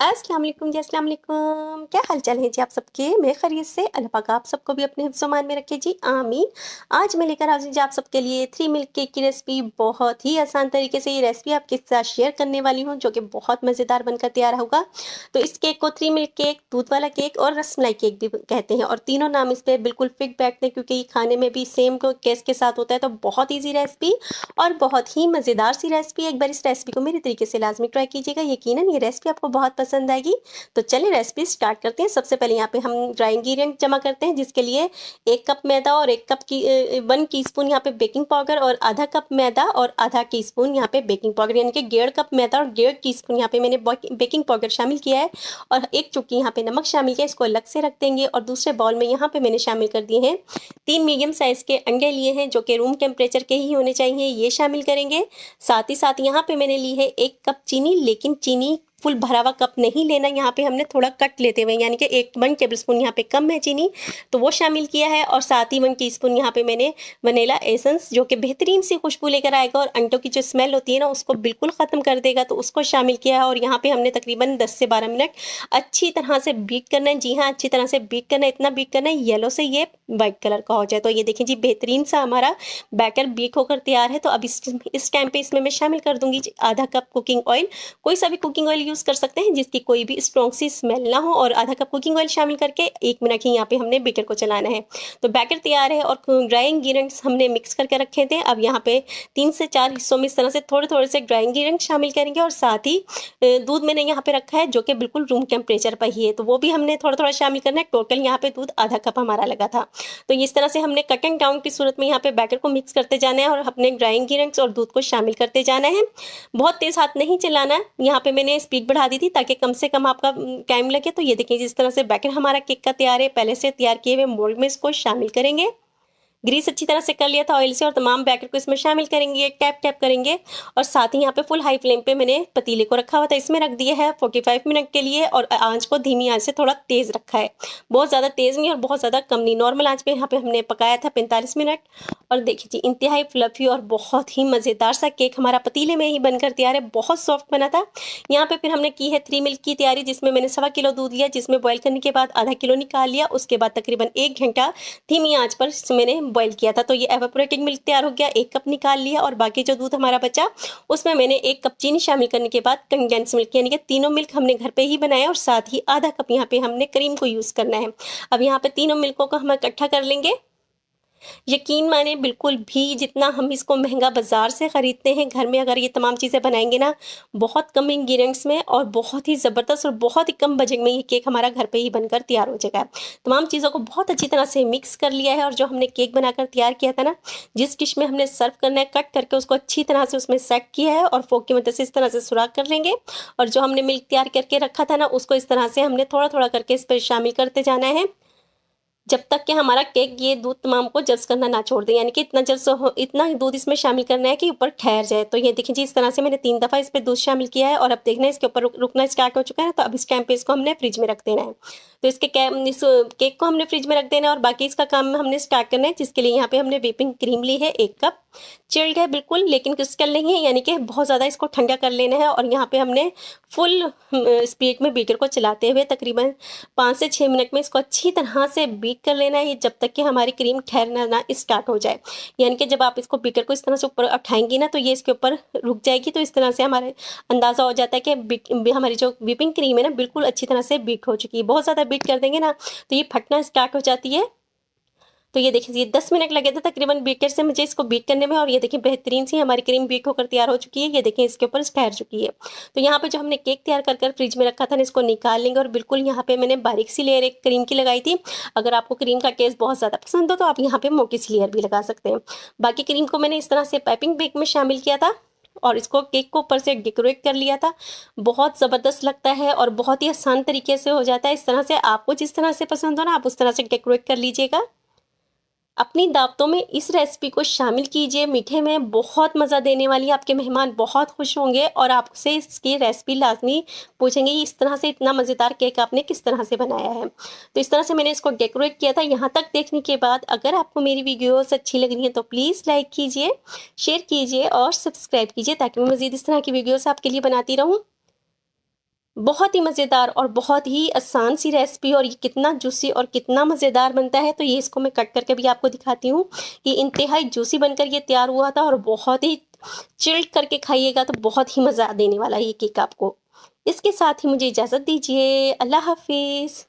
अस्सलाम वालेकुम जी, अस्सलाम वालेकुम। क्या हाल-चाल है जी आप सबके? मैं खैरियत से, अल्लाह पाक आप सबको भी अपने हिफ्ज़-ओ-मान में रखे जी, आमीन। आज मैं लेकर हाज़िर जी आप सबके लिए 3 मिल्क केक की रेसिपी। बहुत ही आसान तरीके से ये रेसिपी आपके साथ शेयर करने वाली हूँ, जो कि बहुत मज़ेदार बनकर तैयार होगा। तो इस केक को 3 मिल्क केक, दूध वाला केक और रसमलाई केक भी कहते हैं, और तीनों नाम इस पे बिल्कुल फिट बैठते हैं, क्योंकि ये खाने में भी सेम को केस के साथ होता है। तो बहुत ईज़ी रेसिपी और बहुत ही मज़ेदार सी रेसिपी। एक बार इस रेसिपी को मेरे तरीके से लाज़मी ट्राई कीजिएगा, यकीनन ये रेसिपी आपको बहुत पसंद आएगी। तो चलिए रेसिपी स्टार्ट करते हैं। सबसे पहले यहाँ पे हम ड्राई इंग्रीडिएंट जमा करते हैं, जिसके लिए 1 कप मैदा और 1 टीस्पून यहाँ पे बेकिंग पाउडर और आधा कप मैदा और आधा टीस्पून यहाँ पे बेकिंग पाउडर, यानी कि 1.5 कप मैदा और 1.5 टीस्पून यहाँ पे मैंने बेकिंग पाउडर शामिल किया है, और 1 चुटकी यहाँ पे नमक शामिल किया है। इसको अलग से रख देंगे। और दूसरे बाउल में यहाँ पे मैंने शामिल कर दिए हैं 3 मीडियम साइज़ के अंडे लिए हैं, जो कि रूम टेम्परेचर के ही होने चाहिए, ये शामिल करेंगे। साथ ही साथ यहाँ पे मैंने ली है 1 कप चीनी, लेकिन चीनी फुल भरा हुआ कप नहीं लेना, यहाँ पे हमने थोड़ा कट लेते हुए, यानी कि 1 टेबलस्पून यहाँ पे कम है चीनी, तो वो शामिल किया है। और साथ ही 1 टीस्पून यहाँ पे मैंने वनीला एसेंस, जो कि बेहतरीन सी खुशबू लेकर आएगा और अंडों की जो स्मेल होती है ना, उसको बिल्कुल ख़त्म कर देगा, तो उसको शामिल किया है। और यहाँ पे हमने तकरीबन 10 से 12 मिनट अच्छी तरह से बीट करना है। जी हाँ, अच्छी तरह से बीट करना है, इतना बीट करना है येलो से ये वाइट कलर का हो जाए। तो ये देखिए जी, बेहतरीन सा हमारा बैटर बीट होकर तैयार है। तो अब इस टाइम पे इसमें मैं शामिल कर दूंगी आधा कप कुकिंग ऑयल। कोई सा भी कुकिंग ऑयल यूज़ कर सकते हैं, जिसकी कोई भी स्ट्रॉन्ग सी स्मेल ना हो, और आधा कप कुकिंग ऑयल शामिल करके 1 मिनट ही यहाँ पे हमने बैटर को चलाना है। तो बैटर तैयार है और ड्राई इंग्रीडियंट्स हमने मिक्स करके रखे थे। अब यहाँ पे 3 से 4 हिस्सों में इस तरह से थोड़े-थोड़े से ड्राई इंग्रीडियंट्स शामिल करेंगे, और साथ ही दूध मैंने यहाँ पे रखा है, जो कि बिल्कुल रूम टेम्परेचर पर ही है, तो वो भी हमने थोड़ा-थोड़ा शामिल करना है। टोटल यहाँ पे दूध आधा कप हमारा लगा था। तो इस तरह से हमने कट एंड डाउन की सूरत में यहाँ पे बैटर को मिक्स करते जाना है, और अपने ड्राई इंग्रीडियंट्स और दूध को शामिल करते जाना है। बहुत तेज़ हाथ नहीं चलाना है। यहाँ पे मैंने स्पीड बढ़ा दी थी, ताकि कम से कम आपका टाइम लगे। तो ये देखिए, जिस तरह से बैटर हमारा केक का तैयार है, पहले से तैयार किए हुए मोल्ड में इसको शामिल करेंगे। ग्रीस अच्छी तरह से कर लिया था ऑयल से, और तमाम बैटर को इसमें शामिल करेंगे, टैप टैप करेंगे। और साथ ही यहाँ पे फुल हाई फ्लेम पे मैंने पतीले को रखा हुआ था, इसमें रख दिया है 45 मिनट के लिए, और आंच को धीमी आंच से थोड़ा तेज़ रखा है। बहुत ज़्यादा तेज़ नहीं और बहुत ज़्यादा कम नहीं, नॉर्मल आंच पे यहाँ पे हमने पकाया था 45 मिनट। और देखिए जी, इंतहाई फ्लफी और बहुत ही मज़ेदार सा केक हमारा पतीले में ही बनकर तैयार है, बहुत सॉफ्ट बना था। यहाँ पे फिर हमने की है 3 मिल्क की तैयारी, जिसमें मैंने 1.25 किलो दूध लिया, जिसमें बॉयल करने के बाद आधा किलो निकाल लिया। उसके बाद तकरीबन 1 घंटा धीमी आंच पर मैंने बॉयल किया था। तो ये एवापोरेटेड मिल्क तैयार हो गया, 1 कप निकाल लिया, और बाकी जो दूध हमारा बचा, उसमें मैंने 1 कप चीनी शामिल करने के बाद कंडेंस मिल्क, यानी कि तीनों मिल्क हमने घर पे ही बनाया, और साथ ही आधा कप यहाँ पे हमने क्रीम को यूज़ करना है। अब यहाँ पे तीनों मिल्कों को हम इकट्ठा कर लेंगे। यकीन माने, बिल्कुल भी जितना हम इसको महंगा बाज़ार से ख़रीदते हैं, घर में अगर ये तमाम चीज़ें बनाएंगे ना, बहुत कम इंग्रीडियंट्स में और बहुत ही ज़बरदस्त और बहुत ही कम बजट में ये केक हमारा घर पे ही बनकर तैयार हो जाएगा। तमाम चीज़ों को बहुत अच्छी तरह से मिक्स कर लिया है, और जो हमने केक बनाकर तैयार किया था ना, जिस डिश में हमने सर्व करना है, कट करके उसको अच्छी तरह से उसमें सेट किया है, और फोक की मदद से इस तरह से सुराख कर लेंगे। और जो हमने मिल्क तैयार करके रखा था ना, उसको इस तरह से हमने थोड़ा-थोड़ा करके इस पर शामिल करते जाना है, जब तक कि हमारा केक ये दूध तमाम को जब्स करना ना छोड़ दे, यानी कि इतना जब्स हो, इतना दूध इसमें शामिल करना है कि ऊपर ठहर जाए। तो ये देखिए जी, इस तरह से मैंने 3 दफ़ा इस पे दूध शामिल किया है, और अब देखना है इसके ऊपर रुकना स्टार्ट हो चुका है। तो अब इस टाइम पे इसको हमने फ्रिज में रख देना है। तो इस केक को हमने फ्रिज में रख देना है, और बाकी इसका काम हमने स्टार्ट करना है, जिसके लिए यहाँ पे हमने व्हिपिंग क्रीम ली है 1 कप। चिल्ड है बिल्कुल, लेकिन क्रिस्टल नहीं है, यानी कि बहुत ज़्यादा इसको ठंडा कर लेना है। और यहाँ पे हमने फुल स्पीड में बीटर को चलाते हुए तकरीबन 5 से 6 मिनट में इसको अच्छी तरह से बीट कर लेना है, जब तक कि हमारी क्रीम ठहरना ना स्टार्ट हो जाए। यानी कि जब आप इसको बीटर को इस तरह से ऊपर उठाएंगी ना, तो ये इसके ऊपर रुक जाएगी। तो इस तरह से हमारे अंदाज़ा हो जाता है कि हमारी जो व्हिपिंग क्रीम है ना, बिल्कुल अच्छी तरह से बीट हो चुकी है। बहुत ज़्यादा बीट कर देंगे ना, तो ये फटना स्टार्ट हो जाती है। तो ये देखिए, ये 10 मिनट लगे थे तकरीबन बीटर से मुझे इसको बीट करने में, और ये देखिए बेहतरीन सी हमारी क्रीम बीट होकर तैयार हो चुकी है। ये देखिए, इसके ऊपर ठहर चुकी है। तो यहाँ पे जो हमने केक तैयार कर फ्रिज में रखा था ना, इसको निकाल लेंगे, और बिल्कुल यहाँ पे मैंने बारीक सी लेयर एक क्रीम की लगाई थी। अगर आपको क्रीम का टेस्ट बहुत ज़्यादा पसंद हो, तो आप यहाँ पे मोटी सी लेयर भी लगा सकते हैं। बाकी क्रीम को मैंने इस तरह से पाइपिंग बैग में शामिल किया था, और इसको केक को ऊपर से डेकोरेट कर लिया था। बहुत ज़बरदस्त लगता है और बहुत ही आसान तरीके से हो जाता है। इस तरह से आपको जिस तरह से पसंद हो ना, आप उस तरह से डेकोरेट कर लीजिएगा। अपनी दावतों में इस रेसिपी को शामिल कीजिए, मीठे में बहुत मज़ा देने वाली है। आपके मेहमान बहुत खुश होंगे, और आपसे इसकी रेसिपी लाजमी पूछेंगे, इस तरह से इतना मज़ेदार केक आपने किस तरह से बनाया है। तो इस तरह से मैंने इसको डेकोरेट किया था। यहाँ तक देखने के बाद अगर आपको मेरी वीडियोस अच्छी लग रही हैं, तो प्लीज़ लाइक कीजिए, शेयर कीजिए और सब्सक्राइब कीजिए, ताकि मैं मज़ीद इस तरह की वीडियोस आपके लिए बनाती रहूँ। बहुत ही मज़ेदार और बहुत ही आसान सी रेसिपी, और ये कितना जूसी और कितना मज़ेदार बनता है। तो ये इसको मैं कट करके भी आपको दिखाती हूँ कि इंतहाई जूसी बनकर ये तैयार हुआ था, और बहुत ही चिल्ड करके खाइएगा तो बहुत ही मज़ा देने वाला है ये केक आपको। इसके साथ ही मुझे इजाज़त दीजिए। अल्लाह हाफ़िज़।